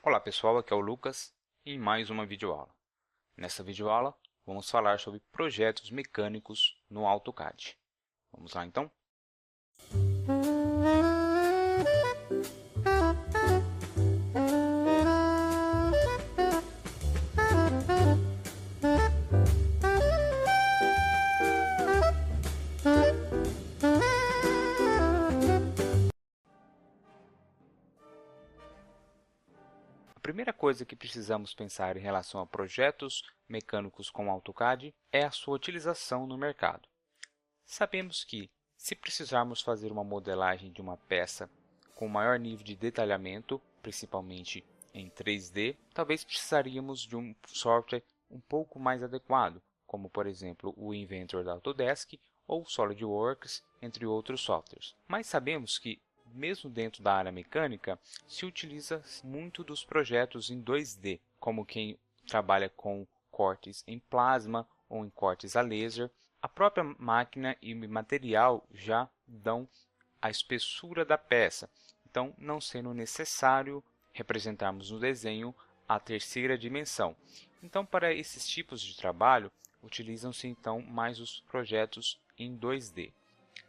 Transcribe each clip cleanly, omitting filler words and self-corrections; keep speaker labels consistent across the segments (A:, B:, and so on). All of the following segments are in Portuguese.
A: Olá pessoal, aqui é o Lucas em mais uma videoaula. Nessa videoaula vamos falar sobre projetos mecânicos no AutoCAD. Vamos lá então? A primeira coisa que precisamos pensar em relação a projetos mecânicos com AutoCAD é a sua utilização no mercado. Sabemos que, se precisarmos fazer uma modelagem de uma peça com maior nível de detalhamento, principalmente em 3D, talvez precisaríamos de um software um pouco mais adequado, como por exemplo o Inventor da Autodesk ou SolidWorks, entre outros softwares. Mas sabemos que, mesmo dentro da área mecânica, se utiliza muito dos projetos em 2D, como quem trabalha com cortes em plasma ou em cortes a laser. A própria máquina e material já dão a espessura da peça, então não sendo necessário representarmos no desenho a terceira dimensão. Então, para esses tipos de trabalho, utilizam-se então mais os projetos em 2D,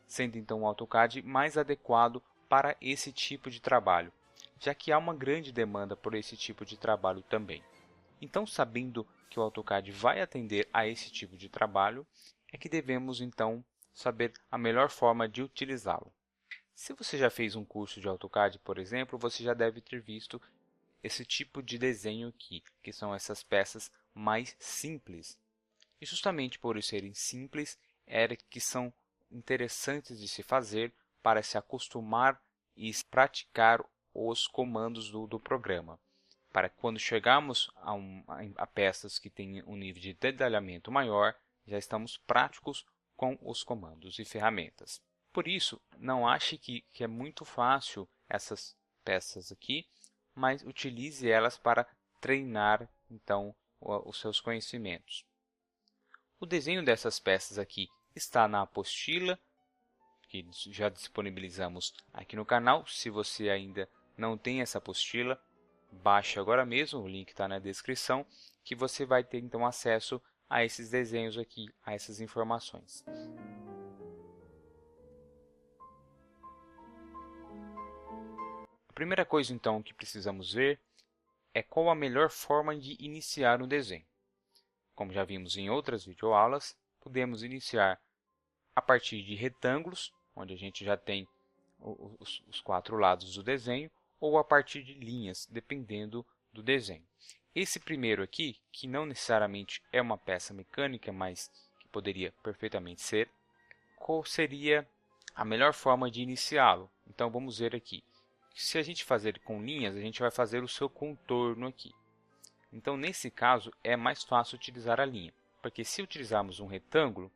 A: sendo então o AutoCAD mais adequado para esse tipo de trabalho, já que há uma grande demanda por esse tipo de trabalho também. Então, sabendo que o AutoCAD vai atender a esse tipo de trabalho, é que devemos então saber a melhor forma de utilizá-lo. Se você já fez um curso de AutoCAD, por exemplo, você já deve ter visto esse tipo de desenho aqui, que são essas peças mais simples. E justamente por serem simples, é que são interessantes de se fazer para se acostumar e praticar os comandos do programa. Para quando chegarmos a peças que têm um nível de detalhamento maior, já estamos práticos com os comandos e ferramentas. Por isso, não ache que é muito fácil essas peças aqui, mas utilize elas para treinar então os seus conhecimentos. O desenho dessas peças aqui está na apostila, que já disponibilizamos aqui no canal. Se você ainda não tem essa apostila, baixe agora mesmo, o link está na descrição, que você vai ter então acesso a esses desenhos aqui, a essas informações. A primeira coisa então que precisamos ver é qual a melhor forma de iniciar um desenho. Como já vimos em outras videoaulas, podemos iniciar a partir de retângulos, onde a gente já tem os quatro lados do desenho, ou a partir de linhas, dependendo do desenho. Esse primeiro aqui, que não necessariamente é uma peça mecânica, mas que poderia perfeitamente ser, qual seria a melhor forma de iniciá-lo? Então vamos ver aqui. Se a gente fazer com linhas, a gente vai fazer o seu contorno aqui. Então nesse caso é mais fácil utilizar a linha, porque se utilizarmos um retângulo,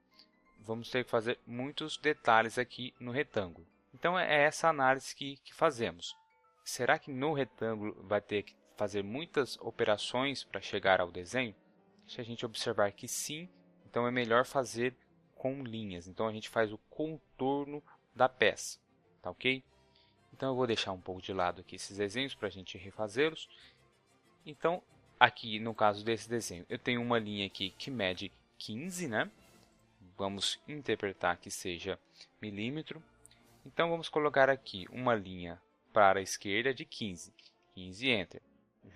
A: vamos ter que fazer muitos detalhes aqui no retângulo. Então é essa análise que fazemos. Será que no retângulo vai ter que fazer muitas operações para chegar ao desenho? Se a gente observar que sim, então é melhor fazer com linhas. Então a gente faz o contorno da peça, tá ok? Então eu vou deixar um pouco de lado aqui esses desenhos para a gente refazê-los. Então aqui no caso desse desenho, eu tenho uma linha aqui que mede 15, né? Vamos interpretar que seja milímetro. Então vamos colocar aqui uma linha para a esquerda de 15. 15, Enter.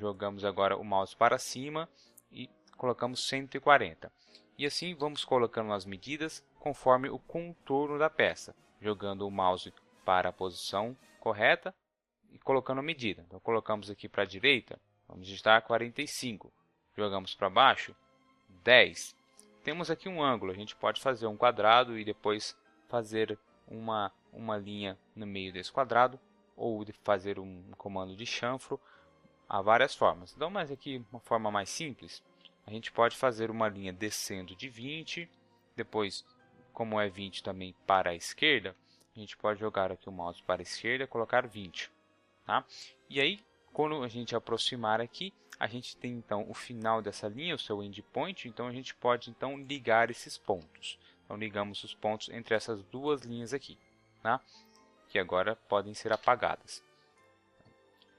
A: Jogamos agora o mouse para cima e colocamos 140. E assim vamos colocando as medidas conforme o contorno da peça, jogando o mouse para a posição correta e colocando a medida. Então colocamos aqui para a direita, vamos digitar 45. Jogamos para baixo, 10. Temos aqui um ângulo, a gente pode fazer um quadrado e depois fazer uma linha no meio desse quadrado, ou fazer um comando de chanfro. Há várias formas. Então, mas aqui uma forma mais simples, a gente pode fazer uma linha descendo de 20, depois, como é 20 também para a esquerda, a gente pode jogar aqui o mouse para a esquerda e colocar 20. Tá? E aí, quando a gente aproximar aqui, a gente tem então o final dessa linha, o seu endpoint, então a gente pode então ligar esses pontos. Então ligamos os pontos entre essas duas linhas aqui, tá? Que agora podem ser apagadas.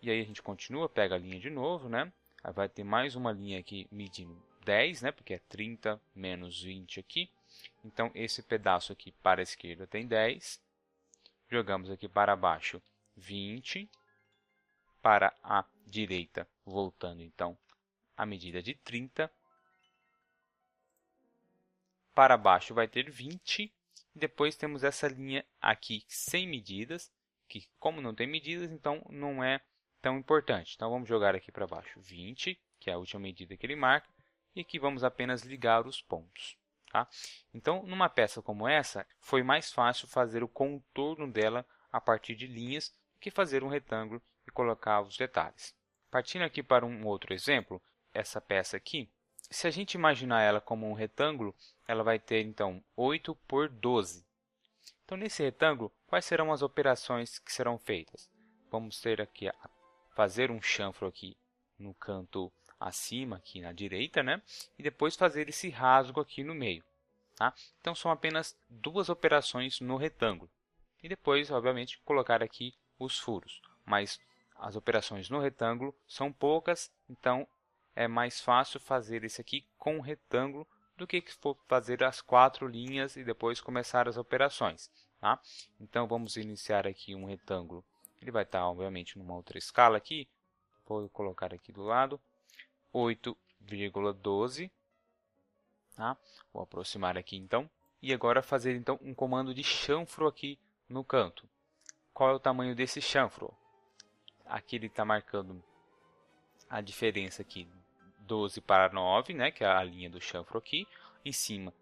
A: E aí a gente continua, pega a linha de novo, né? Aí vai ter mais uma linha aqui medindo 10, né? Porque é 30 menos 20 aqui. Então, esse pedaço aqui para a esquerda tem 10. Jogamos aqui para baixo 20. Para a direita, voltando então a medida de 30. Para baixo vai ter 20. E depois temos essa linha aqui sem medidas, que como não tem medidas, então não é tão importante. Então, vamos jogar aqui para baixo 20, que é a última medida que ele marca. E aqui vamos apenas ligar os pontos. Tá? Então, numa peça como essa, foi mais fácil fazer o contorno dela a partir de linhas do que fazer um retângulo e colocar os detalhes. Partindo aqui para um outro exemplo, essa peça aqui, se a gente imaginar ela como um retângulo, ela vai ter, então, 8 por 12. Então, nesse retângulo, quais serão as operações que serão feitas? Vamos ter aqui fazer um chanfro aqui no canto acima, aqui na direita, né? E depois fazer esse rasgo aqui no meio. Tá? Então, são apenas duas operações no retângulo. E depois, obviamente, colocar aqui os furos. Mas as operações no retângulo são poucas, então é mais fácil fazer esse aqui com o retângulo do que for fazer as 4 linhas e depois começar as operações. Tá? Então, vamos iniciar aqui um retângulo. Ele vai estar, obviamente, numa outra escala aqui. Vou colocar aqui do lado. 8,12. Tá? Vou aproximar aqui, então. E agora fazer, então, um comando de chanfro aqui no canto. Qual é o tamanho desse chanfro? Aqui ele está marcando a diferença aqui, 12 para 9, né, que é a linha do chanfro aqui. Em cima,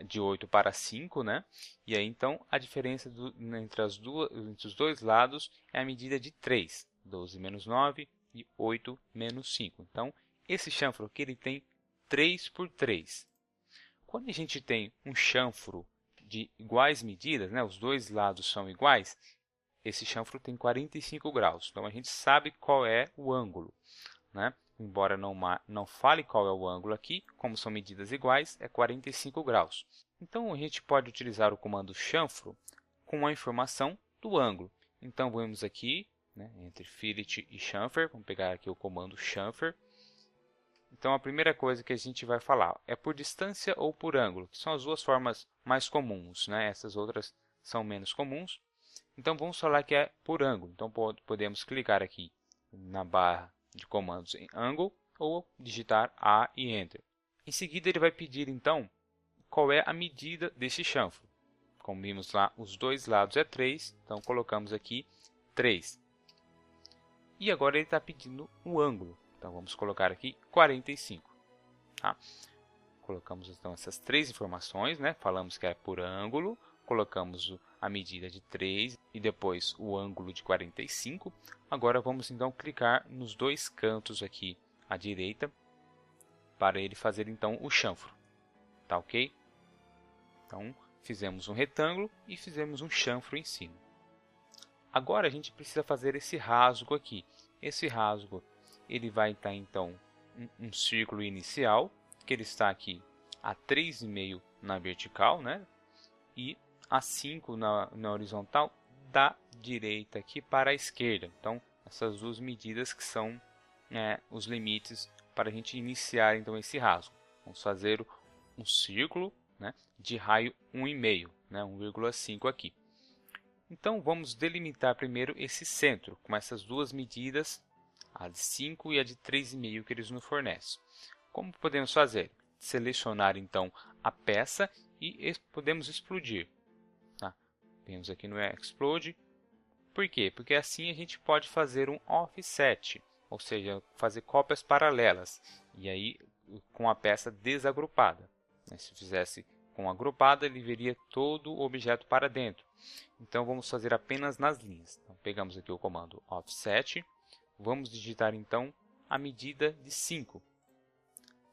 A: de 8 para 5, né? E aí, então, a diferença entre os dois lados é a medida de 3. 12 menos 9 e 8 menos 5. Então, esse chanfro aqui ele tem 3 por 3. Quando a gente tem um chanfro de iguais medidas, né, os dois lados são iguais, esse chanfro tem 45 graus. Então, a gente sabe qual é o ângulo. Né? Embora não fale qual é o ângulo aqui, como são medidas iguais, é 45 graus. Então, a gente pode utilizar o comando chanfro com a informação do ângulo. Então, vamos aqui, né, entre fillet e chamfer, vamos pegar aqui o comando chamfer. Então, a primeira coisa que a gente vai falar é por distância ou por ângulo, que são as duas formas mais comuns, né? Essas outras são menos comuns. Então, vamos falar que é por ângulo. Então, podemos clicar aqui na barra de comandos em Angle ou digitar A e Enter. Em seguida, ele vai pedir, então, qual é a medida desse chanfro. Como vimos lá, os dois lados é 3, então colocamos aqui 3. E agora ele está pedindo o ângulo. Então, vamos colocar aqui 45. Tá? Colocamos, então, essas três informações, né? Falamos que é por ângulo, colocamos a medida de 3 e depois o ângulo de 45. Agora, vamos, então, clicar nos dois cantos aqui à direita para ele fazer, então, o chanfro. Tá ok? Então, fizemos um retângulo e fizemos um chanfro em cima. Agora, a gente precisa fazer esse rasgo aqui. Esse rasgo ele vai estar, então, um círculo inicial, que ele está aqui a 3,5 na vertical, né? E a 5 na horizontal, da direita aqui para a esquerda. Então, essas duas medidas que são os limites para a gente iniciar, então, esse rasgo. Vamos fazer um círculo, né, de raio 1,5, né, 1,5 aqui. Então, vamos delimitar primeiro esse centro, com essas duas medidas, a de 5 e a de 3,5 que eles nos fornecem. Como podemos fazer? Selecionar, então, a peça e podemos explodir. Tá? Vemos aqui no Explode. Por quê? Porque assim a gente pode fazer um offset, ou seja, fazer cópias paralelas, e aí com a peça desagrupada. Se fizesse com agrupada, ele veria todo o objeto para dentro. Então, vamos fazer apenas nas linhas. Então, pegamos aqui o comando offset. Vamos digitar, então, a medida de 5.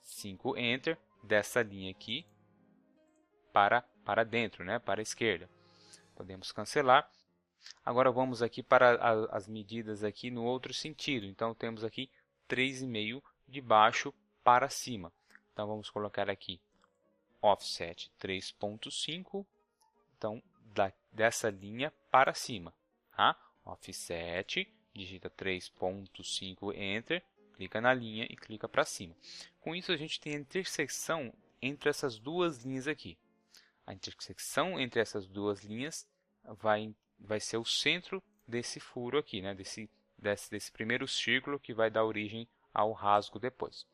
A: 5 Enter, dessa linha aqui para dentro, né? Para a esquerda. Podemos cancelar. Agora, vamos aqui para as medidas aqui no outro sentido. Então, temos aqui 3,5 de baixo para cima. Então, vamos colocar aqui offset 3,5. Então, dessa linha para cima. Tá? Offset digita 3.5, Enter, clica na linha e clica para cima. Com isso, a gente tem a intersecção entre essas duas linhas aqui. A intersecção entre essas duas linhas vai ser o centro desse furo aqui, né? desse primeiro círculo que vai dar origem ao rasgo depois.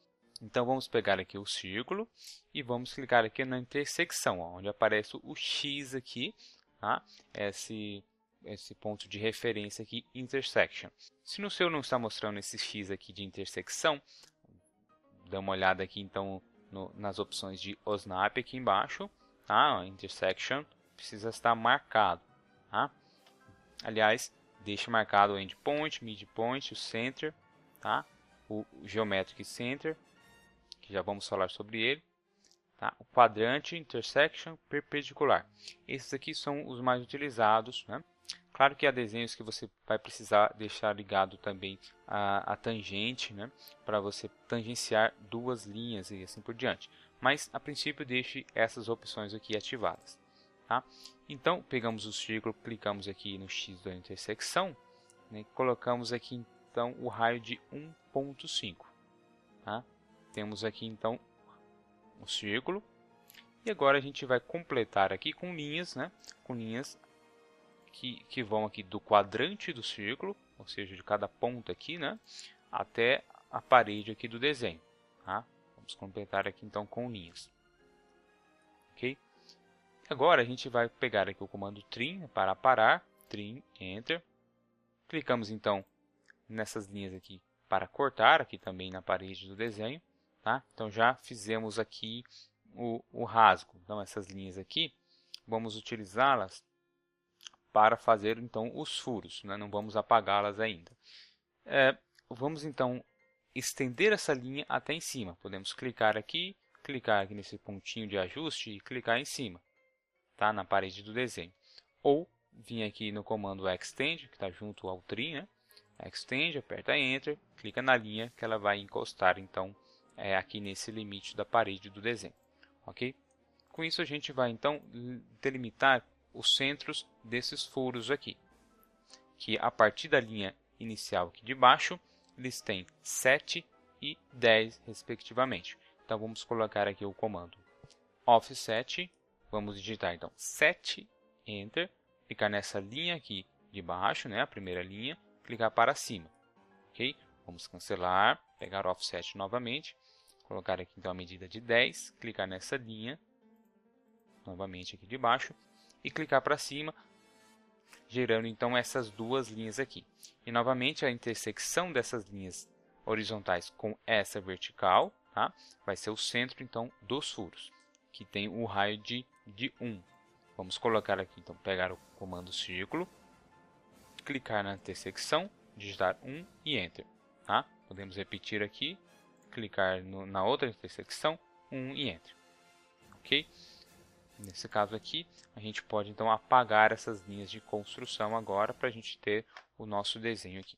A: Então, vamos pegar aqui o círculo e vamos clicar aqui na intersecção, ó, onde aparece o X aqui, tá? Esse ponto de referência aqui, intersection. Se no seu não está mostrando esse X aqui de intersecção, dá uma olhada aqui então nas opções de OSNAP aqui embaixo, tá? Intersection precisa estar marcado, tá? Aliás, deixe marcado o endpoint, midpoint, o center, tá? O geometric center, que já vamos falar sobre ele, tá? O quadrante, intersection, perpendicular. Esses aqui são os mais utilizados, né? Claro que há desenhos que você vai precisar deixar ligado também a tangente, né? Para você tangenciar duas linhas e assim por diante. Mas, a princípio, deixe essas opções aqui ativadas. Tá? Então, pegamos o círculo, clicamos aqui no X da intersecção, né? Colocamos aqui então o raio de 1.5. Tá? Temos aqui então o círculo. E agora a gente vai completar aqui com linhas, né? Com linhas que vão aqui do quadrante do círculo, ou seja, de cada ponta aqui, né? Até a parede aqui do desenho. Tá? Vamos completar aqui então com linhas. Ok? Agora a gente vai pegar aqui o comando trim para parar, trim, enter. Clicamos então nessas linhas aqui para cortar, aqui também na parede do desenho. Tá? Então já fizemos aqui o rasgo. Então essas linhas aqui, vamos utilizá-las para fazer então os furos, né? Não vamos apagá-las ainda. Vamos então estender essa linha até em cima. Podemos clicar aqui nesse pontinho de ajuste e clicar em cima, tá? Na parede do desenho. Ou vir aqui no comando Extend, que está junto ao trim, né? Extend, aperta Enter, clica na linha que ela vai encostar então aqui nesse limite da parede do desenho. Ok? Com isso a gente vai então delimitar os centros desses furos aqui, que a partir da linha inicial aqui de baixo, eles têm 7 e 10 respectivamente. Então vamos colocar aqui o comando offset, vamos digitar então 7, enter, clicar nessa linha aqui de baixo, né, a primeira linha, clicar para cima. Ok? Vamos cancelar, pegar offset novamente, colocar aqui então a medida de 10, clicar nessa linha, novamente aqui de baixo, e clicar para cima, gerando então essas duas linhas aqui. E novamente a intersecção dessas linhas horizontais com essa vertical, tá? Vai ser o centro então dos furos, que tem o raio de 1. Vamos colocar aqui então, pegar o comando círculo, clicar na intersecção, digitar 1 e Enter. Tá? Podemos repetir aqui, clicar na outra intersecção, 1 e Enter. Ok? Nesse caso aqui, a gente pode então apagar essas linhas de construção agora para a gente ter o nosso desenho aqui.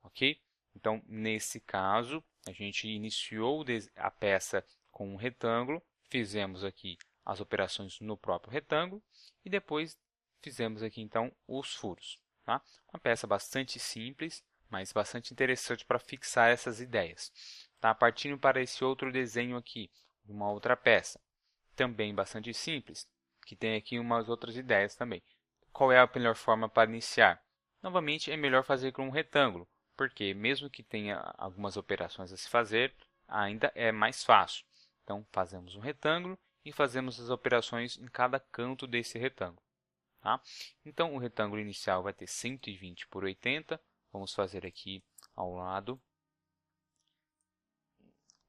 A: Ok? Então, nesse caso, a gente iniciou a peça com um retângulo, fizemos aqui as operações no próprio retângulo e depois fizemos aqui então os furos. Tá? Uma peça bastante simples, mas bastante interessante para fixar essas ideias. Tá? Partindo para esse outro desenho aqui, uma outra peça. Também bastante simples, que tem aqui umas outras ideias também. Qual é a melhor forma para iniciar? Novamente, é melhor fazer com um retângulo, porque mesmo que tenha algumas operações a se fazer, ainda é mais fácil. Então, fazemos um retângulo e fazemos as operações em cada canto desse retângulo. Tá? Então, o retângulo inicial vai ter 120 por 80. Vamos fazer aqui ao lado.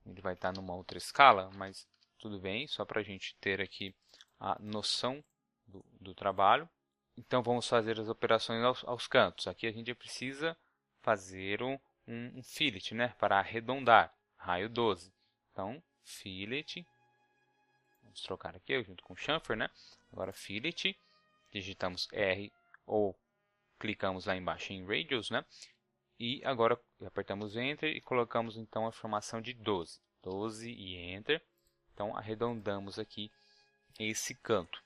A: Ele vai estar numa outra escala, mas tudo bem, só para a gente ter aqui a noção do trabalho. Então, vamos fazer as operações aos cantos. Aqui a gente precisa fazer um fillet, né, para arredondar, raio 12. Então, fillet, vamos trocar aqui junto com o chamfer, né? Agora, fillet, digitamos R ou clicamos lá embaixo em radius, né? E agora apertamos Enter e colocamos então a formação de 12. 12 e Enter. Então, arredondamos aqui esse canto.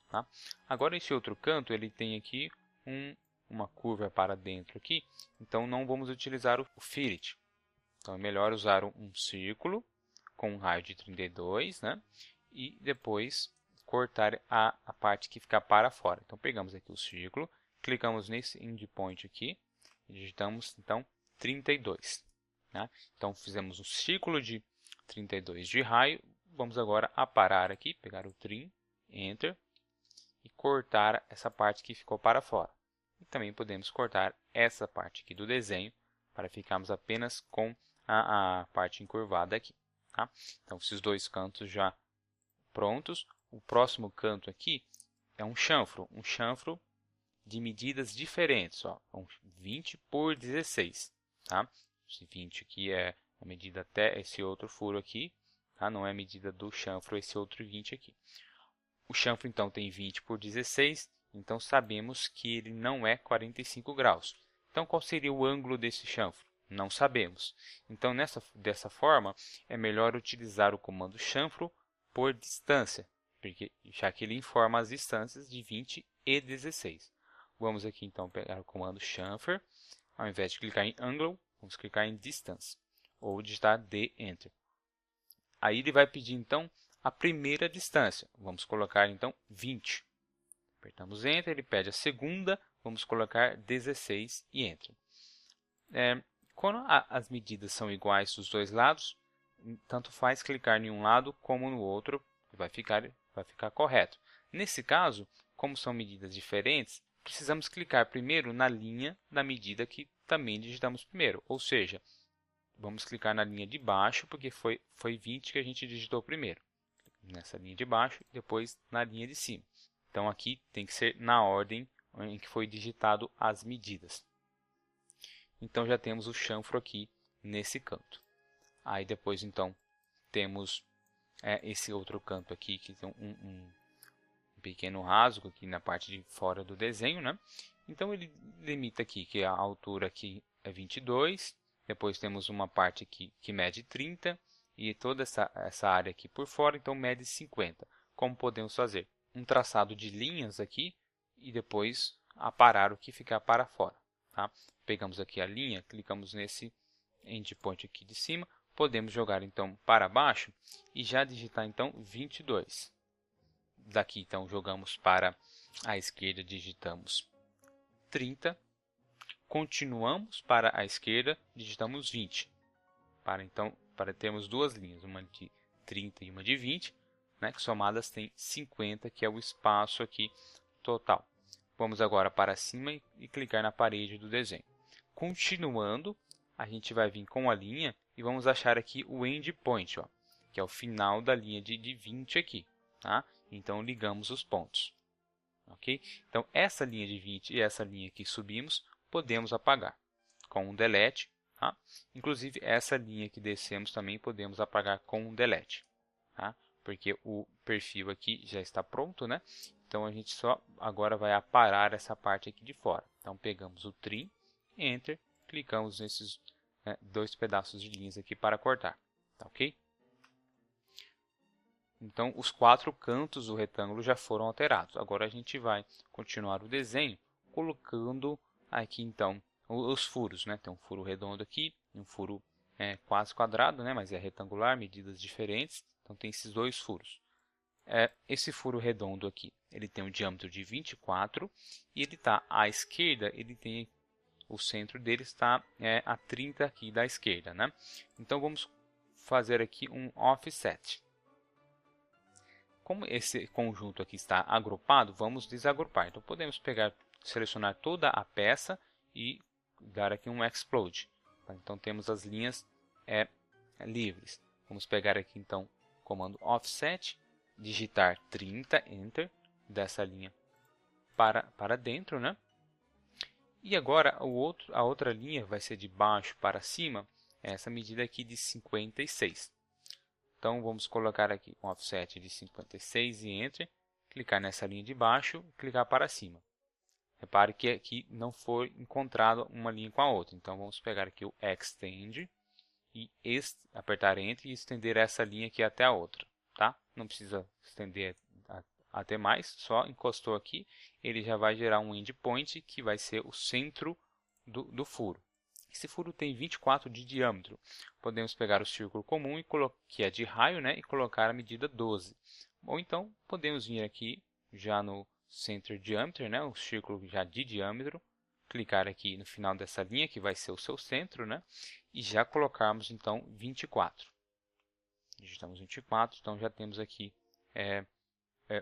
A: Tá? Agora, esse outro canto, ele tem aqui uma curva para dentro aqui, então não vamos utilizar o fillet. Então é melhor usar um círculo com um raio de 32, né? E depois cortar a parte que fica para fora. Então pegamos aqui o círculo, clicamos nesse endpoint aqui e digitamos então 32. Né? Então fizemos um círculo de 32 de raio. Vamos agora aparar aqui, pegar o trim, Enter, e cortar essa parte que ficou para fora. E também podemos cortar essa parte aqui do desenho para ficarmos apenas com a parte encurvada aqui. Tá? Então, esses dois cantos já prontos. O próximo canto aqui é um chanfro de medidas diferentes. Ó, 20 por 16. Tá? Esse 20 aqui é a medida até esse outro furo aqui. Tá? Não é a medida do chanfro, esse outro 20 aqui. O chanfro, então, tem 20 por 16, então sabemos que ele não é 45 graus. Então, qual seria o ângulo desse chanfro? Não sabemos. Então, dessa forma, é melhor utilizar o comando chanfro por distância, já que ele informa as distâncias de 20 e 16. Vamos aqui, então, pegar o comando chanfer. Ao invés de clicar em angle, vamos clicar em distance, ou digitar D, Enter. Aí ele vai pedir, então, a primeira distância. Vamos colocar, então, 20. Apertamos Enter, ele pede a segunda, vamos colocar 16 e Enter. Quando as medidas são iguais dos dois lados, tanto faz clicar em um lado como no outro, vai ficar correto. Nesse caso, como são medidas diferentes, precisamos clicar primeiro na linha da medida que também digitamos primeiro, ou seja, vamos clicar na linha de baixo, porque foi 20 que a gente digitou primeiro. Nessa linha de baixo e depois na linha de cima. Então, aqui tem que ser na ordem em que foi digitado as medidas. Então, já temos o chanfro aqui nesse canto. Aí, depois, então, temos esse outro canto aqui, que tem um pequeno rasgo aqui na parte de fora do desenho, né? Então, ele limita aqui que a altura aqui é 22. Depois, temos uma parte aqui que mede 30. E toda essa área aqui por fora, então, mede 50. Como podemos fazer? Um traçado de linhas aqui e depois aparar o que ficar para fora. Tá? Pegamos aqui a linha, clicamos nesse endpoint aqui de cima, podemos jogar, então, para baixo e já digitar, então, 22. Daqui, então, jogamos para a esquerda, digitamos 30. Continuamos para a esquerda, digitamos 20. Para termos duas linhas, uma de 30 e uma de 20, né, que somadas têm 50, que é o espaço aqui total. Vamos agora para cima e clicar na parede do desenho. Continuando, a gente vai vir com a linha e vamos achar aqui o endpoint, ó, que é o final da linha de 20 aqui. Tá? Então, ligamos os pontos. Okay? Então, essa linha de 20 e essa linha que subimos, podemos apagar com um delete. Tá? Inclusive, essa linha que descemos também podemos apagar com um delete. Tá? Porque o perfil aqui já está pronto, né? Então, a gente só agora vai aparar essa parte aqui de fora. Então, pegamos o trim, Enter, clicamos nesses dois pedaços de linhas aqui para cortar. Tá ok? Então, os 4 cantos do retângulo já foram alterados. Agora, a gente vai continuar o desenho colocando aqui, então, os furos. Né? Tem um furo redondo aqui, um furo quase quadrado, né? Mas é retangular, medidas diferentes. Então, tem esses dois furos. Esse furo redondo aqui, ele tem um diâmetro de 24 e ele está à esquerda, o centro dele está a 30 aqui da esquerda. Né? Então, vamos fazer aqui um offset. Como esse conjunto aqui está agrupado, vamos desagrupar. Então, podemos selecionar toda a peça e dar aqui um explode. Então, temos as linhas livres. Vamos pegar aqui, então, o comando offset, digitar 30, Enter, dessa linha para dentro. Né? E agora, a outra linha vai ser de baixo para cima, essa medida aqui de 56. Então, vamos colocar aqui um offset de 56 e Enter, clicar nessa linha de baixo e clicar para cima. Repare que aqui não foi encontrada uma linha com a outra. Então, vamos pegar aqui o Extend e apertar Enter e estender essa linha aqui até a outra. Tá? Não precisa estender até mais, só encostou aqui, ele já vai gerar um endpoint que vai ser o centro do furo. Esse furo tem 24 de diâmetro. Podemos pegar o círculo comum, que é de raio, né, e colocar a medida 12. Ou então, podemos vir aqui já no Center Diameter, né, o círculo já de diâmetro, clicar aqui no final dessa linha, que vai ser o seu centro, né, e já colocarmos, então, 24. Digitamos 24, então já temos aqui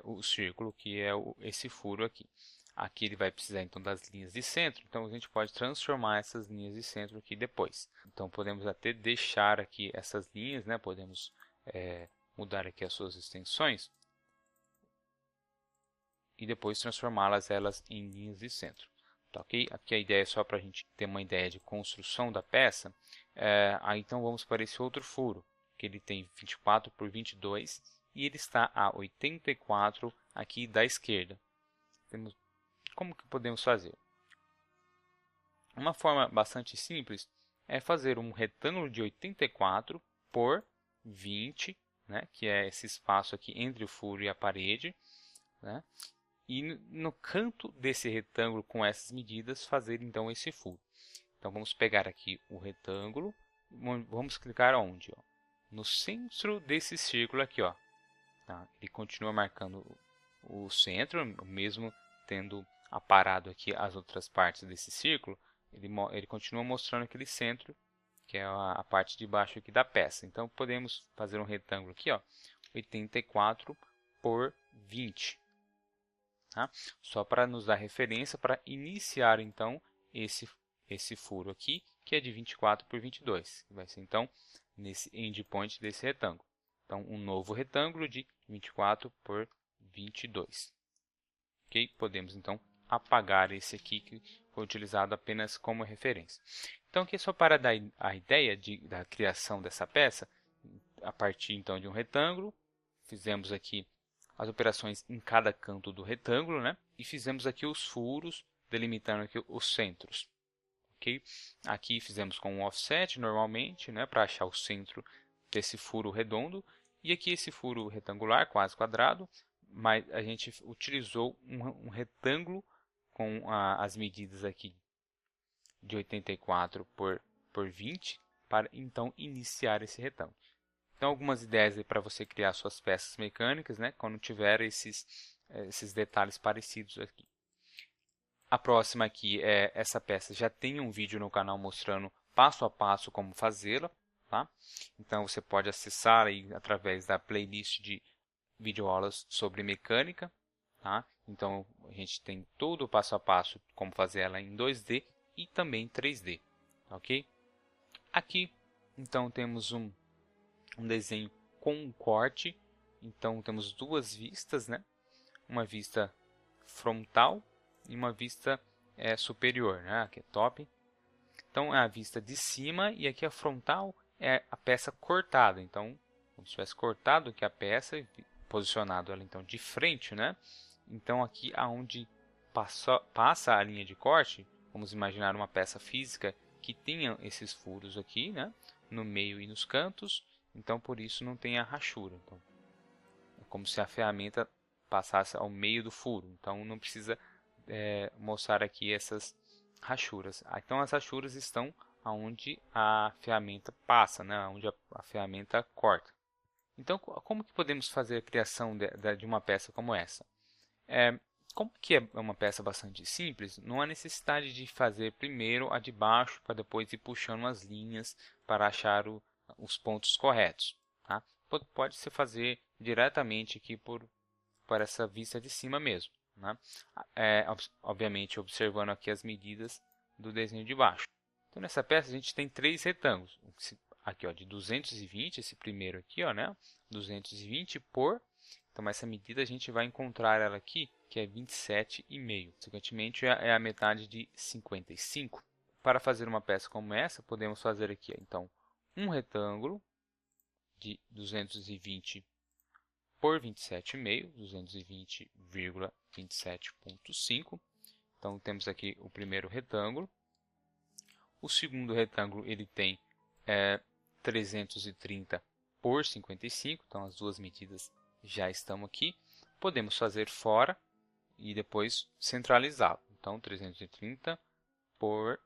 A: o círculo, que é esse furo aqui. Aqui ele vai precisar então das linhas de centro, então a gente pode transformar essas linhas de centro aqui depois. Então podemos até deixar aqui essas linhas, né? Podemos mudar aqui as suas extensões e depois transformá-las em linhas de centro. Tá, ok? Aqui a ideia é só para a gente ter uma ideia de construção da peça. Aí então vamos para esse outro furo, que ele tem 24 por 22 e ele está a 84 aqui da esquerda. Como que podemos fazer? Uma forma bastante simples é fazer um retângulo de 84 por 20, né, que é esse espaço aqui entre o furo e a parede, né, e no canto desse retângulo com essas medidas fazer então esse furo. Então vamos pegar aqui o retângulo, vamos clicar onde? Ó? No centro desse círculo aqui, ó. Tá? Ele continua marcando o centro, mesmo tendo aparado aqui as outras partes desse círculo, ele continua mostrando aquele centro, que é a parte de baixo aqui da peça. Então, podemos fazer um retângulo aqui, ó, 84 por 20. Tá? Só para nos dar referência para iniciar, então, esse furo aqui, que é de 24 por 22. Que vai ser, então, nesse endpoint desse retângulo. Então, um novo retângulo de 24 por 22. Ok? Podemos, então, apagar esse aqui que foi utilizado apenas como referência. Então, aqui é só para dar a ideia da criação dessa peça, a partir, então, de um retângulo. Fizemos aqui as operações em cada canto do retângulo, né? E fizemos aqui os furos, delimitando aqui os centros. Okay? Aqui fizemos com um offset, normalmente, né? Para achar o centro desse furo redondo. E aqui esse furo retangular, quase quadrado, mas a gente utilizou um retângulo com as medidas aqui de 84 por 20 para então iniciar esse retângulo. Então, algumas ideias para você criar suas peças mecânicas, né, quando tiver esses detalhes parecidos aqui. A próxima aqui é essa peça. Já tem um vídeo no canal mostrando passo a passo como fazê-la. Tá? Então, você pode acessar aí através da playlist de videoaulas sobre mecânica. Tá? Então, a gente tem todo o passo a passo como fazer ela em 2D e também 3D. Ok? Aqui, então, temos um desenho com um corte. Então, temos duas vistas, né? Uma vista frontal e uma vista superior, né? Aqui é top. Então, é a vista de cima e aqui a frontal é a peça cortada. Então, como se tivesse cortado aqui a peça e posicionado ela então de frente, né? Então, aqui aonde passa a linha de corte, vamos imaginar uma peça física que tenha esses furos aqui, né? No meio e nos cantos. Então, por isso não tem a rachura. Então, é como se a ferramenta passasse ao meio do furo. Então, não precisa mostrar aqui essas rachuras. Então, as rachuras estão onde a ferramenta passa, né? Onde a ferramenta corta. Então, como que podemos fazer a criação de uma peça como essa? Como que é uma peça bastante simples, não há necessidade de fazer primeiro a de baixo para depois ir puxando as linhas para achar os pontos corretos. Tá? Pode-se fazer diretamente aqui por essa vista de cima mesmo. Né? Obviamente observando aqui as medidas do desenho de baixo. Então nessa peça a gente tem três retângulos. Aqui ó, de 220, esse primeiro aqui, ó, né? 220 por... Então essa medida a gente vai encontrar ela aqui, que é 27,5. Consequentemente é a metade de 55. Para fazer uma peça como essa, podemos fazer aqui, então, um retângulo de 220 por 27,5, 220,27,5. Então temos aqui o primeiro retângulo. O segundo retângulo ele tem 330 por 55, então as duas medidas já estão aqui. podemos fazer fora e depois centralizá-lo. Então, 330 por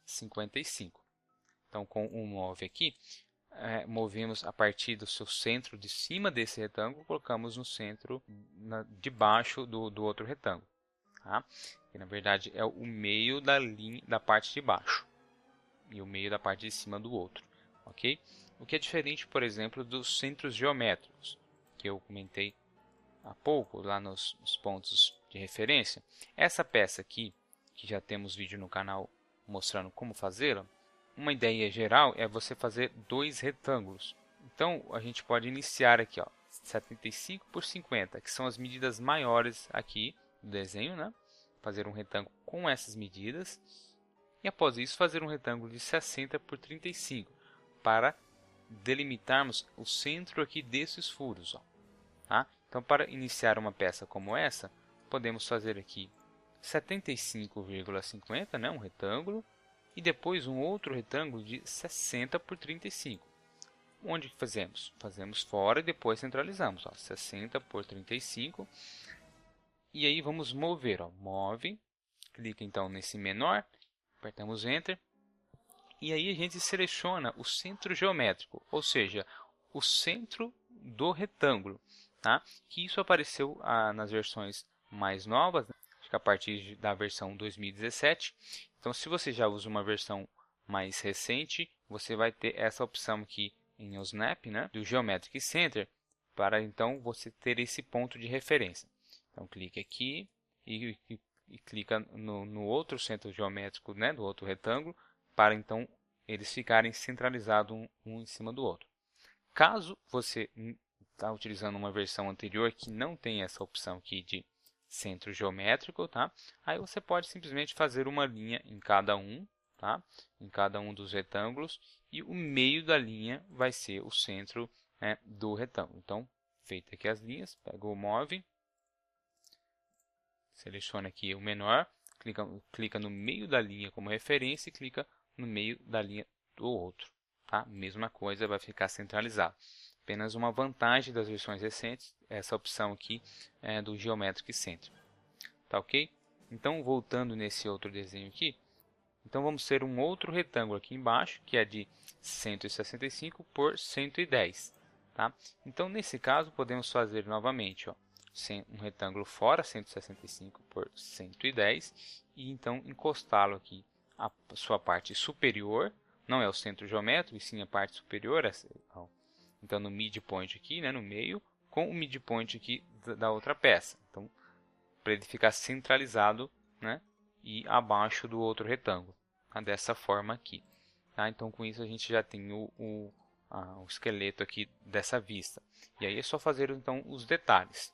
A: 55. Então, com o move aqui, movemos a partir do seu centro de cima desse retângulo, colocamos no centro de baixo do outro retângulo. Tá? Que, na verdade, é o meio da linha da parte de baixo e o meio da parte de cima do outro. Ok? O que é diferente, por exemplo, dos centros geométricos, que eu comentei há pouco, lá nos pontos de referência. Essa peça aqui, que já temos vídeo no canal mostrando como fazê-la, uma ideia geral é você fazer 2 retângulos. Então, a gente pode iniciar aqui, ó, 75 por 50, que são as medidas maiores aqui do desenho, né? Fazer um retângulo com essas medidas. E após isso, fazer um retângulo de 60 por 35, para delimitarmos o centro aqui desses furos. Ó, tá? Então, para iniciar uma peça como essa, podemos fazer aqui 75,50, né? Um retângulo. E depois um outro retângulo de 60 por 35. Onde fazemos? Fazemos fora e depois centralizamos. Ó, 60 por 35. E aí vamos mover. Ó, move. Clica então nesse menor. Apertamos Enter. E aí a gente seleciona o centro geométrico, ou seja, o centro do retângulo. Tá? Que isso apareceu nas versões mais novas, né? Acho que a partir da versão 2017. Então, se você já usa uma versão mais recente, você vai ter essa opção aqui em Snap, né, do Geometric Center, para então você ter esse ponto de referência. Então, clique aqui e clica no outro centro geométrico, né, do outro retângulo, para então eles ficarem centralizados um em cima do outro. Caso você está utilizando uma versão anterior que não tem essa opção aqui de centro geométrico, tá? Aí você pode simplesmente fazer uma linha em cada um, tá? Em cada um dos retângulos, e o meio da linha vai ser o centro, né, do retângulo. Então, feita aqui as linhas, pega o Move, seleciona aqui o menor, clica no meio da linha como referência e clica no meio da linha do outro, tá? Mesma coisa, vai ficar centralizado. Apenas uma vantagem das versões recentes, essa opção aqui do Geometric Center. Tá ok? Então, voltando nesse outro desenho aqui, então vamos ter um outro retângulo aqui embaixo, que é de 165 por 110. Tá? Então, nesse caso, podemos fazer novamente, ó, um retângulo fora, 165 por 110, e então encostá-lo aqui à sua parte superior, não é o centro geométrico, e sim a parte superior, ó. Então, no midpoint aqui, né, no meio, com o midpoint aqui da outra peça. Então, para ele ficar centralizado, né, e abaixo do outro retângulo, tá, dessa forma aqui. Tá? Então, com isso, a gente já tem o esqueleto aqui dessa vista. E aí é só fazer então os detalhes.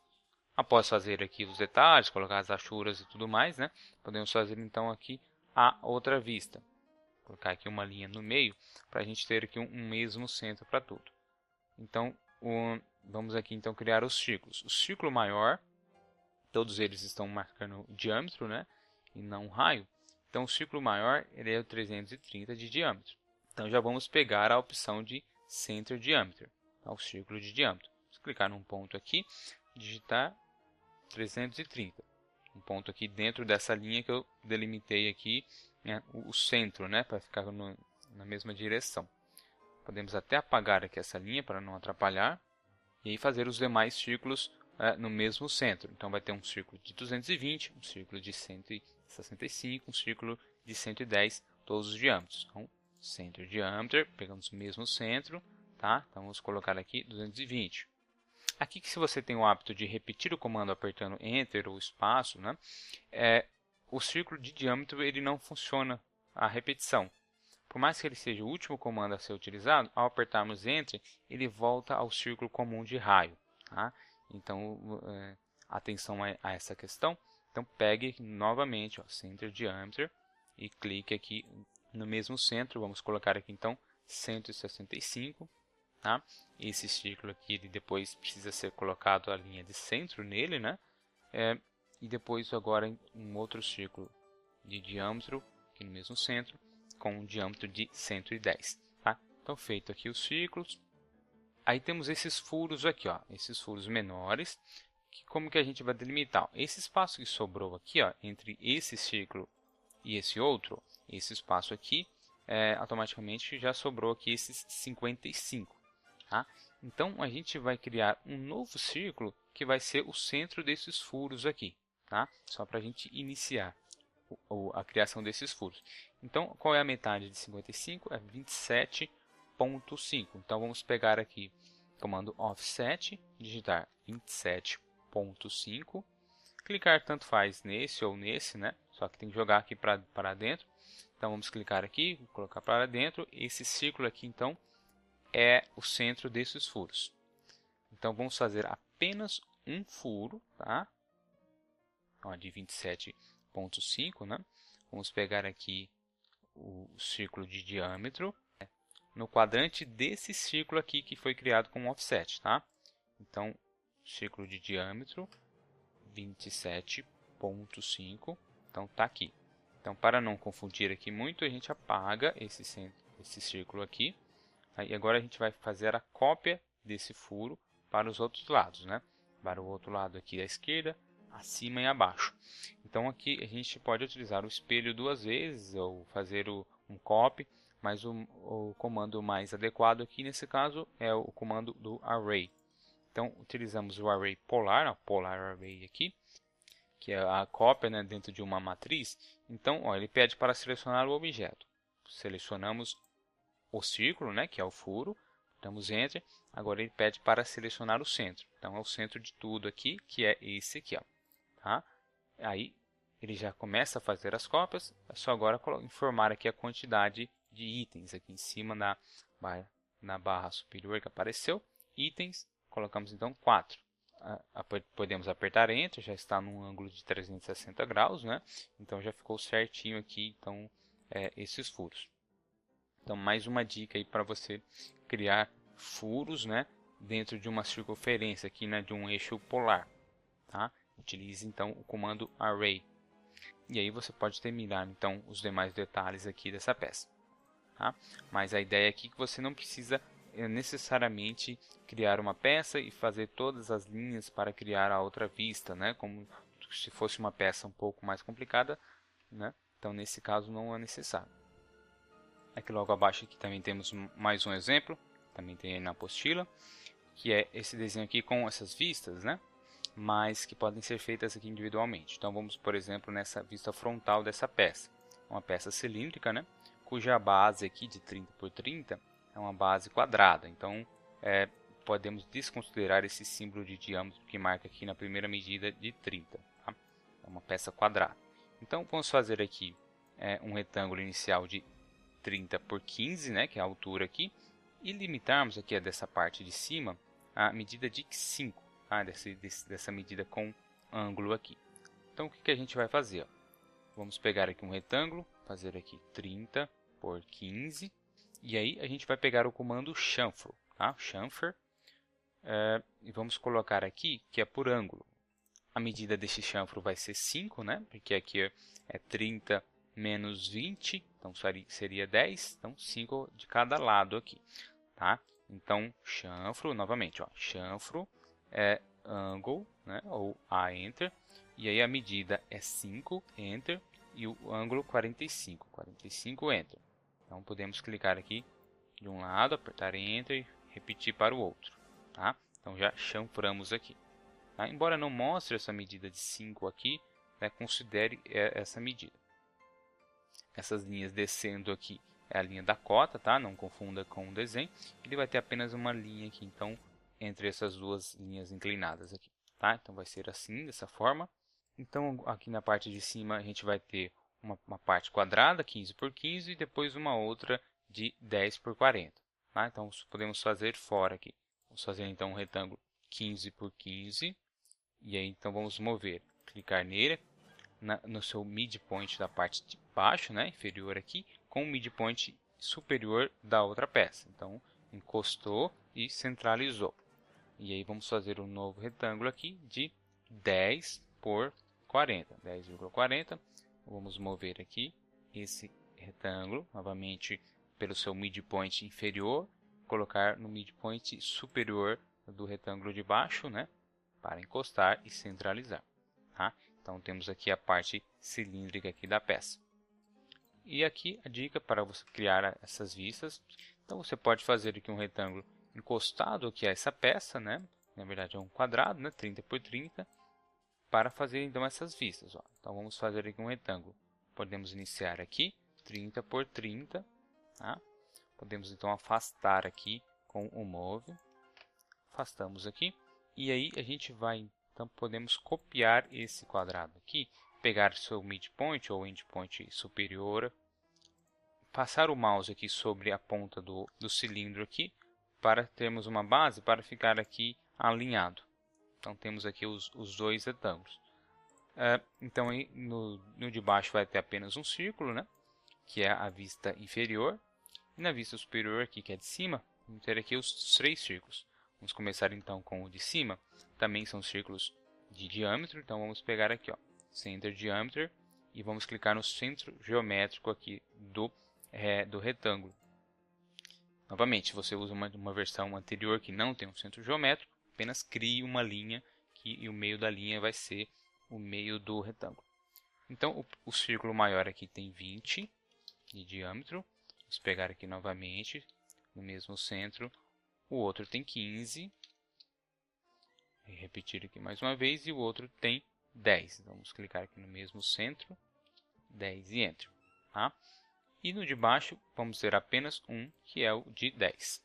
A: Após fazer aqui os detalhes, colocar as achuras e tudo mais, né, podemos fazer então aqui a outra vista. Vou colocar aqui uma linha no meio, para a gente ter aqui um mesmo centro para tudo. Então, vamos aqui então criar os círculos. O círculo maior, todos eles estão marcando o diâmetro, né, e não o raio. Então, o círculo maior ele é o 330 de diâmetro. Então, já vamos pegar a opção de Center Diameter, tá, o círculo de diâmetro. Vamos clicar num ponto aqui, digitar 330. Um ponto aqui dentro dessa linha que eu delimitei aqui, né, o centro, né, para ficar na mesma direção. Podemos até apagar aqui essa linha para não atrapalhar. E aí fazer os demais círculos no mesmo centro. Então, vai ter um círculo de 220, um círculo de 165, um círculo de 110, todos os diâmetros. Então, Center Diameter, pegamos o mesmo centro, tá? Então, vamos colocar aqui 220. Aqui, que se você tem o hábito de repetir o comando apertando Enter ou espaço, né, o círculo de diâmetro ele não funciona a repetição. Por mais que ele seja o último comando a ser utilizado, ao apertarmos Enter, ele volta ao círculo comum de raio. Tá? Então, atenção a essa questão. Então, pegue novamente, ó, Center Diameter, e clique aqui no mesmo centro. Vamos colocar aqui, então, 165. Tá? Esse círculo aqui, ele depois precisa ser colocado a linha de centro nele, né? E depois, agora, um outro círculo de diâmetro, aqui no mesmo centro, com um diâmetro de 110. Tá? Então, feito aqui os círculos. Aí temos esses furos aqui, ó, esses furos menores, como que a gente vai delimitar? Esse espaço que sobrou aqui, ó, entre esse círculo e esse outro, esse espaço aqui, automaticamente já sobrou aqui esses 55. Tá? Então, a gente vai criar um novo círculo que vai ser o centro desses furos aqui. Tá? Só para a gente iniciar a criação desses furos. Então, qual é a metade de 55? É 27,5. Então, vamos pegar aqui o comando offset, digitar 27,5. Clicar tanto faz nesse ou nesse, né? Só que tem que jogar aqui para dentro. Então, vamos clicar aqui, colocar para dentro. Esse círculo aqui, então, é o centro desses furos. Então, vamos fazer apenas um furo, tá? Ó, de 27,5, né? Vamos pegar aqui o círculo de diâmetro no quadrante desse círculo aqui que foi criado com offset, tá? Então, círculo de diâmetro 27,5, então está aqui. Então, para não confundir aqui muito, a gente apaga esse círculo aqui. E agora a gente vai fazer a cópia desse furo para os outros lados, né? Para o outro lado aqui à esquerda, acima e abaixo. Então, aqui a gente pode utilizar o espelho duas vezes ou fazer um copy, mas o comando mais adequado aqui nesse caso é o comando do array. Então, utilizamos o array polar, polar array aqui, que é a cópia, né, dentro de uma matriz. Então, ó, ele pede para selecionar o objeto. Selecionamos o círculo, né, que é o furo, damos Enter. Agora ele pede para selecionar o centro. Então, é o centro de tudo aqui, que é esse aqui. Ó, tá? Aí, ele já começa a fazer as cópias. É só agora informar aqui a quantidade de itens aqui em cima na barra superior que apareceu. Itens, colocamos então 4. Podemos apertar Enter, já está num ângulo de 360 graus, né? Então já ficou certinho aqui então, esses furos. Então, mais uma dica aí para você criar furos, né, dentro de uma circunferência aqui, né, de um eixo polar. Tá? Utilize então o comando array. E aí você pode terminar então os demais detalhes aqui dessa peça. Tá? Mas a ideia aqui é que você não precisa necessariamente criar uma peça e fazer todas as linhas para criar a outra vista, né? Como se fosse uma peça um pouco mais complicada, né? Então nesse caso não é necessário. Aqui logo abaixo aqui também temos mais um exemplo, também tem aí na apostila, que é esse desenho aqui com essas vistas, né? Mas que podem ser feitas aqui individualmente. Então vamos, por exemplo, nessa vista frontal dessa peça, uma peça cilíndrica, né? Cuja base aqui de 30 por 30 é uma base quadrada. Então podemos desconsiderar esse símbolo de diâmetro que marca aqui na primeira medida de 30. Tá? É uma peça quadrada. Então vamos fazer aqui um retângulo inicial de 30 por 15, né, que é a altura aqui, e limitarmos aqui dessa parte de cima a medida de 5, tá? dessa medida com ângulo aqui. Então o que a gente vai fazer? Ó? Vamos pegar aqui um retângulo, fazer aqui 30 por 15, e aí a gente vai pegar o comando chamfer, tá? Chamfer, e vamos colocar aqui que é por ângulo. A medida desse chanfro vai ser 5, né? Porque aqui é 30 menos 20, então seria 10, então 5 de cada lado aqui, tá? Então, chanfro, novamente, ó, chanfro é angle, né, ou a enter, e aí a medida é 5, enter, e o ângulo 45, 45, enter. Então, podemos clicar aqui de um lado, apertar enter e repetir para o outro, tá? Então, já chanframos aqui. Tá? Embora não mostre essa medida de 5 aqui, né, considere essa medida. Essas linhas descendo aqui é a linha da cota, tá? Não confunda com o desenho. Ele vai ter apenas uma linha aqui, então, entre essas duas linhas inclinadas aqui, tá? Então, vai ser assim, dessa forma. Então, aqui na parte de cima, a gente vai ter uma parte quadrada, 15 por 15, e depois uma outra de 10 por 40. Tá? Então, podemos fazer fora aqui. Vamos fazer, então, um retângulo 15 por 15. E aí, então, vamos mover. Clicar nele, no seu midpoint da parte de baixo, né, inferior aqui, com o midpoint superior da outra peça. Então, encostou e centralizou. E aí vamos fazer um novo retângulo aqui de 10 por 40. 10,40. Vamos mover aqui esse retângulo, novamente pelo seu midpoint inferior, colocar no midpoint superior do retângulo de baixo, né, para encostar e centralizar. Tá? Então temos aqui a parte cilíndrica aqui da peça. E aqui a dica para você criar essas vistas. Então você pode fazer aqui um retângulo encostado aqui a essa peça, né? Na verdade é um quadrado, né? 30 por 30, para fazer então essas vistas. Ó. Então vamos fazer aqui um retângulo. Podemos iniciar aqui 30 por 30. Tá? Podemos então afastar aqui com o Move. Afastamos aqui. E aí a gente vai, então podemos copiar esse quadrado aqui. Pegar seu midpoint ou endpoint superior. Passar o mouse aqui sobre a ponta do cilindro aqui. Para termos uma base para ficar aqui alinhado. Então temos aqui os dois retângulos. Então aí no de baixo vai ter apenas um círculo, né? Que é a vista inferior. E na vista superior aqui, que é de cima, vamos ter aqui os 3 círculos. Vamos começar então com o de cima. Também são círculos de diâmetro. Então vamos pegar aqui, ó, Center Diameter. E vamos clicar no centro geométrico aqui do retângulo. Novamente, se você usa uma versão anterior que não tem um centro geométrico, apenas crie uma linha e o meio da linha vai ser o meio do retângulo. Então, o círculo maior aqui tem 20 de diâmetro. Vamos pegar aqui novamente, no mesmo centro. O outro tem 15. E repetir aqui mais uma vez. E o outro tem 10. Então, vamos clicar aqui no mesmo centro. 10 e Enter. Tá? E no de baixo, vamos ter apenas um, que é o de 10.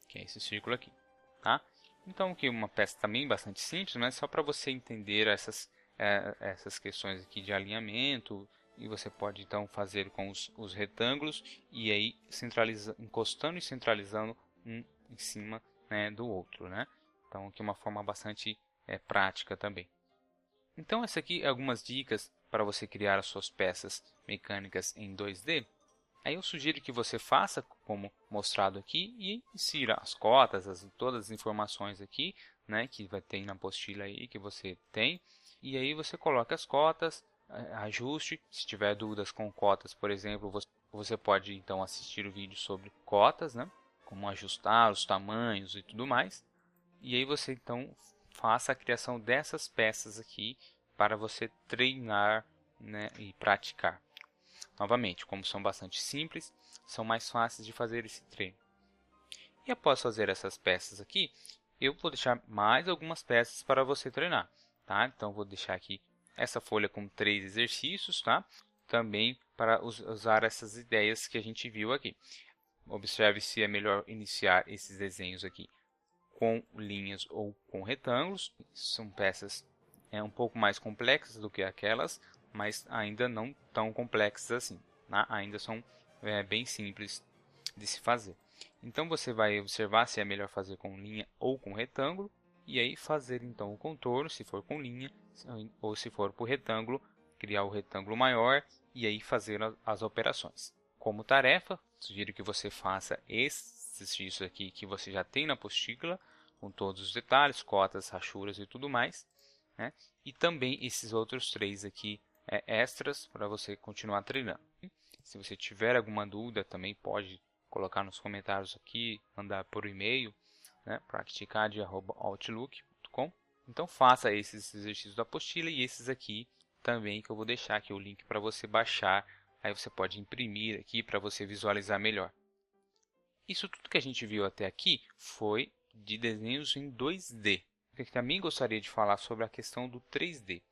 A: Que é esse círculo aqui. Tá? Então, aqui uma peça também bastante simples, mas só para você entender essas questões aqui de alinhamento. E você pode então fazer com os retângulos e aí encostando e centralizando um em cima, né, do outro, né? Então aqui uma forma bastante prática também. Então essa aqui é algumas dicas para você criar as suas peças mecânicas em 2D. Aí eu sugiro que você faça como mostrado aqui e insira as cotas, todas as informações aqui, né, que vai ter na apostila aí que você tem. E aí você coloca as cotas, ajuste. Se tiver dúvidas com cotas, por exemplo, você pode então assistir o vídeo sobre cotas, né? Como ajustar os tamanhos e tudo mais. E aí você então faça a criação dessas peças aqui para você treinar, né, e praticar. Novamente, como são bastante simples, são mais fáceis de fazer esse treino. E após fazer essas peças aqui, eu vou deixar mais algumas peças para você treinar. Tá? Então vou deixar aqui essa folha com 3 exercícios, tá? Também para usar essas ideias que a gente viu aqui. Observe se é melhor iniciar esses desenhos aqui com linhas ou com retângulos. São peças um pouco mais complexas do que aquelas, mas ainda não tão complexas assim. Tá? Ainda são bem simples de se fazer. Então você vai observar se é melhor fazer com linha ou com retângulo. E aí fazer então o contorno, se for com linha, ou se for por retângulo, criar o retângulo maior e aí fazer as operações. Como tarefa, sugiro que você faça esse exercício aqui que você já tem na apostila, com todos os detalhes, cotas, rachuras e tudo mais. Né? E também esses outros 3 aqui extras para você continuar treinando. Se você tiver alguma dúvida, também pode colocar nos comentários aqui, mandar por e-mail. Né, practicad@outlook.com. Então faça esses exercícios da apostila e esses aqui também que eu vou deixar aqui o link para você baixar. Aí você pode imprimir aqui para você visualizar melhor. Isso tudo que a gente viu até aqui foi de desenhos em 2D. Eu também gostaria de falar sobre a questão do 3D.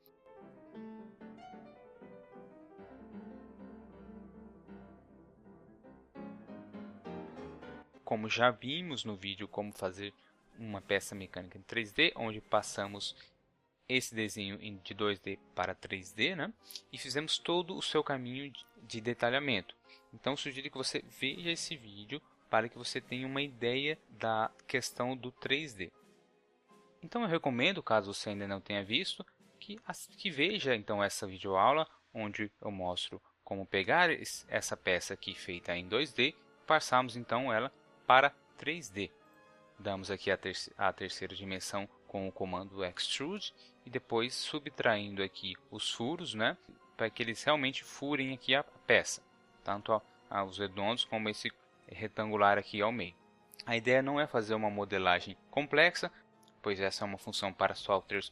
A: Como já vimos no vídeo como fazer uma peça mecânica em 3D, onde passamos esse desenho de 2D para 3D, né? E fizemos todo o seu caminho de detalhamento. Então, sugiro que você veja esse vídeo para que você tenha uma ideia da questão do 3D. Então, eu recomendo, caso você ainda não tenha visto, que veja então essa videoaula, onde eu mostro como pegar essa peça aqui feita em 2D e passarmos então ela para 3D. Damos aqui a terceira dimensão com o comando Extrude e depois subtraindo aqui os furos, né, para que eles realmente furem aqui a peça, tanto os redondos como esse retangular aqui ao meio. A ideia não é fazer uma modelagem complexa, pois essa é uma função para softwares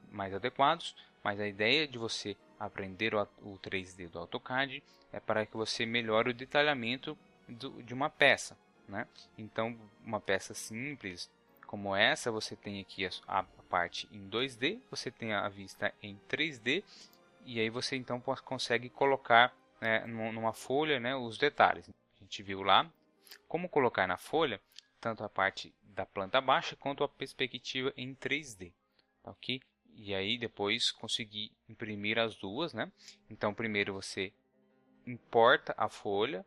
A: mais adequados, mas a ideia de você aprender o 3D do AutoCAD é para que você melhore o detalhamento de uma peça, né? Então, uma peça simples como essa, você tem aqui a parte em 2D, você tem a vista em 3D, e aí você então consegue colocar, né, numa folha, né, os detalhes. A gente viu lá como colocar na folha tanto a parte da planta baixa quanto a perspectiva em 3D, tá ok? E aí depois conseguir imprimir as duas, né? Então primeiro você importa a folha,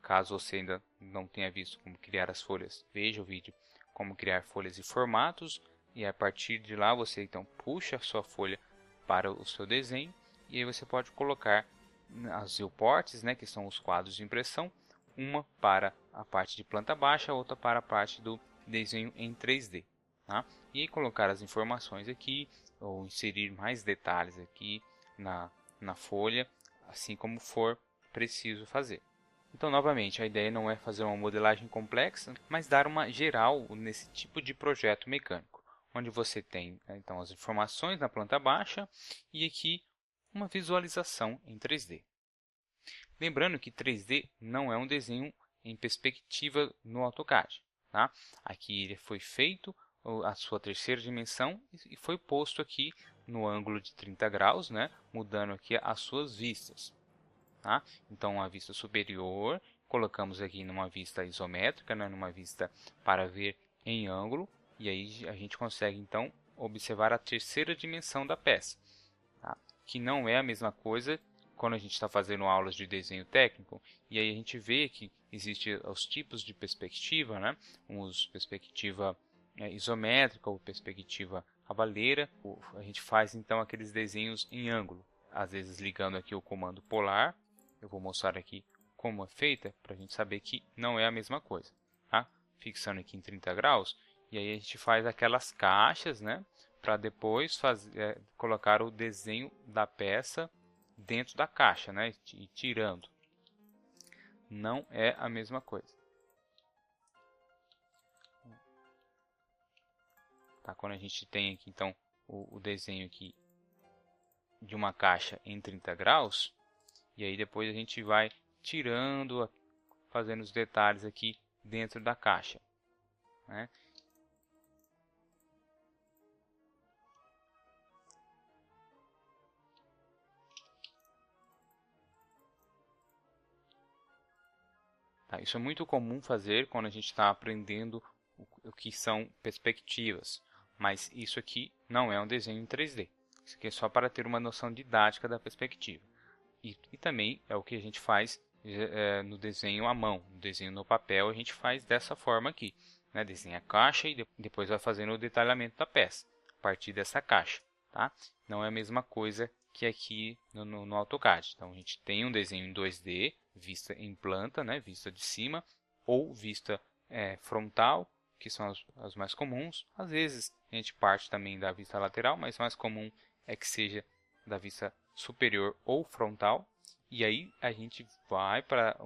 A: caso você ainda não tenha visto como criar as folhas, veja o vídeo como criar folhas e formatos, e a partir de lá você então puxa a sua folha para o seu desenho, e aí você pode colocar as viewports, né, que são os quadros de impressão, uma para a parte de planta baixa, outra para a parte do desenho em 3D. Tá? E aí colocar as informações aqui, ou inserir mais detalhes aqui na folha, assim como for preciso fazer. Então, novamente, a ideia não é fazer uma modelagem complexa, mas dar uma geral nesse tipo de projeto mecânico, onde você tem então as informações na planta baixa e aqui uma visualização em 3D. Lembrando que 3D não é um desenho em perspectiva no AutoCAD. Tá? Aqui ele foi feito a sua terceira dimensão e foi posto aqui no ângulo de 30 graus, né? Mudando aqui as suas vistas. Tá? Então, a vista superior, colocamos aqui numa vista isométrica, né? Numa vista para ver em ângulo, e aí a gente consegue então observar a terceira dimensão da peça, tá? Que não é a mesma coisa quando a gente está fazendo aulas de desenho técnico, e aí a gente vê que existem os tipos de perspectiva, né? Perspectiva isométrica ou perspectiva avaleira. A gente faz então aqueles desenhos em ângulo, às vezes ligando aqui o comando polar. Eu vou mostrar aqui como é feita para a gente saber que não é a mesma coisa. Tá? Fixando aqui em 30 graus, e aí a gente faz aquelas caixas, né? Para depois colocar o desenho da peça dentro da caixa, né? E tirando. Não é a mesma coisa. Tá? Quando a gente tem aqui então o desenho aqui de uma caixa em 30 graus, e aí depois a gente vai tirando, fazendo os detalhes aqui dentro da caixa, né? Tá? Isso é muito comum fazer quando a gente está aprendendo o que são perspectivas, mas isso aqui não é um desenho em 3D. Isso aqui é só para ter uma noção didática da perspectiva. E também é o que a gente faz no desenho à mão, no desenho no papel, a gente faz dessa forma aqui, né? Desenha a caixa e depois vai fazendo o detalhamento da peça, a partir dessa caixa. Tá? Não é a mesma coisa que aqui no AutoCAD. Então, a gente tem um desenho em 2D, vista em planta, né? Vista de cima, ou vista frontal, que são as mais comuns. Às vezes, a gente parte também da vista lateral, mas o mais comum é que seja da vista superior ou frontal. E aí a gente vai para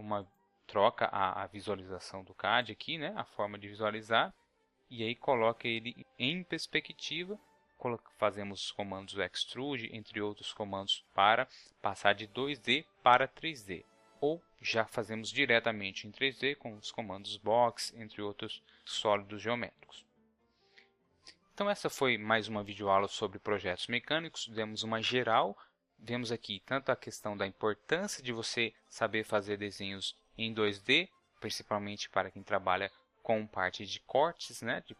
A: troca a visualização do CAD aqui, né? A forma de visualizar, e aí coloca ele em perspectiva. Fazemos os comandos extrude, entre outros comandos, para passar de 2D para 3D. Ou já fazemos diretamente em 3D com os comandos box, entre outros sólidos geométricos. Então essa foi mais uma videoaula sobre projetos mecânicos. Demos uma geral. Vemos aqui tanto a questão da importância de você saber fazer desenhos em 2D, principalmente para quem trabalha com parte de cortes, né? De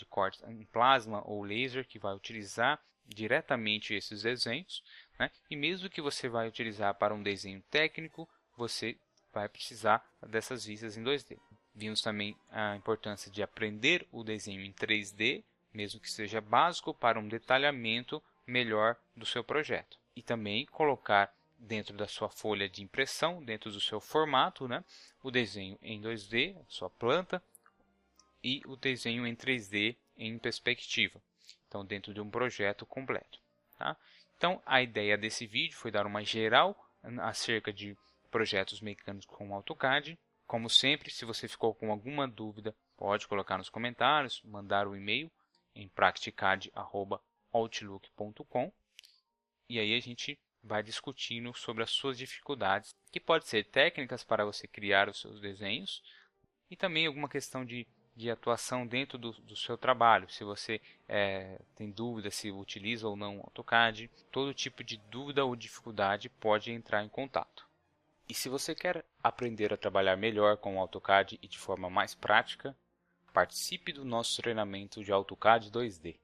A: cortes em plasma ou laser, que vai utilizar diretamente esses desenhos, né? E mesmo que você vai utilizar para um desenho técnico, você vai precisar dessas vistas em 2D. Vimos também a importância de aprender o desenho em 3D, mesmo que seja básico, para um detalhamento melhor do seu projeto. E também colocar dentro da sua folha de impressão, dentro do seu formato, né, o desenho em 2D, a sua planta, e o desenho em 3D em perspectiva. Então, dentro de um projeto completo. Tá? Então, a ideia desse vídeo foi dar uma geral acerca de projetos mecânicos com AutoCAD. Como sempre, se você ficou com alguma dúvida, pode colocar nos comentários, mandar o e-mail. em practicad@outlook.com, e aí a gente vai discutindo sobre as suas dificuldades, que pode ser técnicas para você criar os seus desenhos e também alguma questão de atuação dentro do seu trabalho. Se você tem dúvida se utiliza ou não o AutoCAD, todo tipo de dúvida ou dificuldade pode entrar em contato. E se você quer aprender a trabalhar melhor com o AutoCAD e de forma mais prática, participe do nosso treinamento de AutoCAD 2D.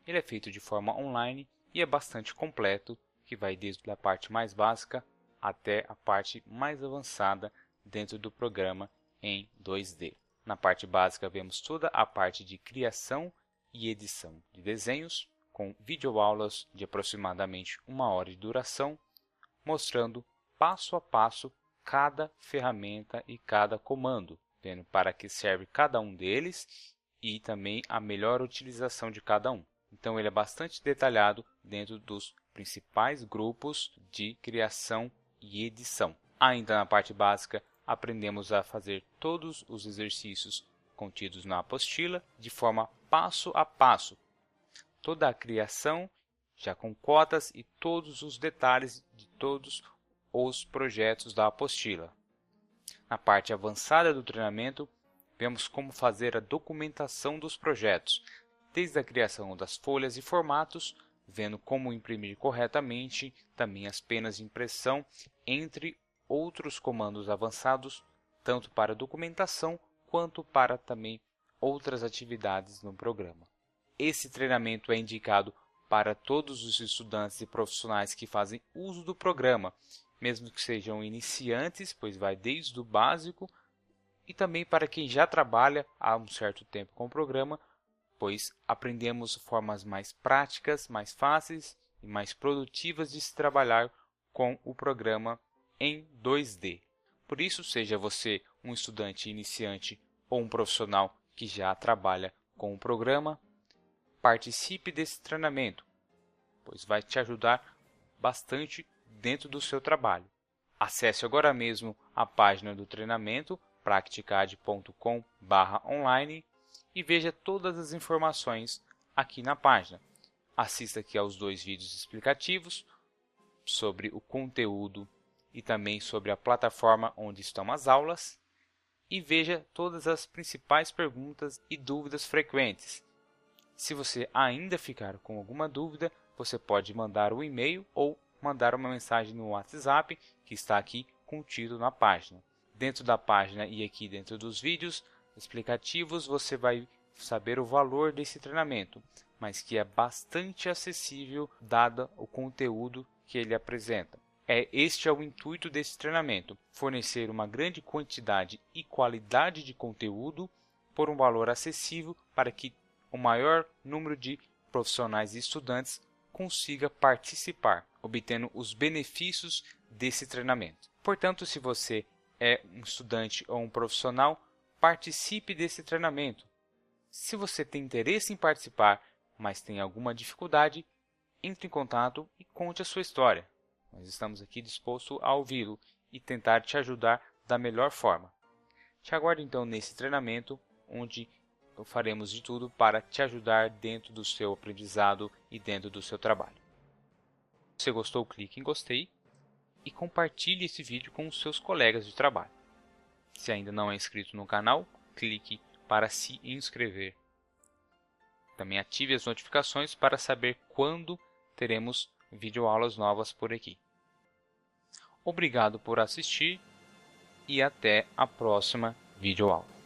A: Ele é feito de forma online e é bastante completo, que vai desde a parte mais básica até a parte mais avançada dentro do programa em 2D. Na parte básica vemos toda a parte de criação e edição de desenhos, com videoaulas de aproximadamente 1 hora de duração, mostrando passo a passo cada ferramenta e cada comando, vendo para que serve cada um deles e também a melhor utilização de cada um. Então ele é bastante detalhado dentro dos principais grupos de criação e edição. Ainda na parte básica, aprendemos a fazer todos os exercícios contidos na apostila de forma passo a passo. Toda a criação, já com cotas e todos os detalhes de todos os projetos da apostila. Na parte avançada do treinamento, vemos como fazer a documentação dos projetos, desde a criação das folhas e formatos, vendo como imprimir corretamente, também as penas de impressão, entre outros comandos avançados, tanto para documentação quanto para também outras atividades no programa. Esse treinamento é indicado para todos os estudantes e profissionais que fazem uso do programa, mesmo que sejam iniciantes, pois vai desde o básico, e também para quem já trabalha há um certo tempo com o programa, pois aprendemos formas mais práticas, mais fáceis e mais produtivas de se trabalhar com o programa em 2D. Por isso, seja você um estudante iniciante ou um profissional que já trabalha com o programa, participe desse treinamento, pois vai te ajudar bastante dentro do seu trabalho. Acesse agora mesmo a página do treinamento practicad.com/online e veja todas as informações aqui na página. Assista aqui aos 2 vídeos explicativos sobre o conteúdo e também sobre a plataforma onde estão as aulas e veja todas as principais perguntas e dúvidas frequentes. Se você ainda ficar com alguma dúvida, você pode mandar um e-mail ou mandar uma mensagem no WhatsApp que está aqui contido na página. Dentro da página e aqui dentro dos vídeos explicativos você vai saber o valor desse treinamento, mas que é bastante acessível dado o conteúdo que ele apresenta. Este é o intuito desse treinamento, fornecer uma grande quantidade e qualidade de conteúdo por um valor acessível para que o maior número de profissionais e estudantes consiga participar, obtendo os benefícios desse treinamento. Portanto, se você é um estudante ou um profissional, participe desse treinamento. Se você tem interesse em participar, mas tem alguma dificuldade, entre em contato e conte a sua história. Nós estamos aqui dispostos a ouvi-lo e tentar te ajudar da melhor forma. Te aguardo então nesse treinamento, onde faremos de tudo para te ajudar dentro do seu aprendizado e dentro do seu trabalho. Se você gostou, clique em gostei e compartilhe esse vídeo com os seus colegas de trabalho. Se ainda não é inscrito no canal, clique para se inscrever. Também ative as notificações para saber quando teremos videoaulas novas por aqui. Obrigado por assistir e até a próxima videoaula.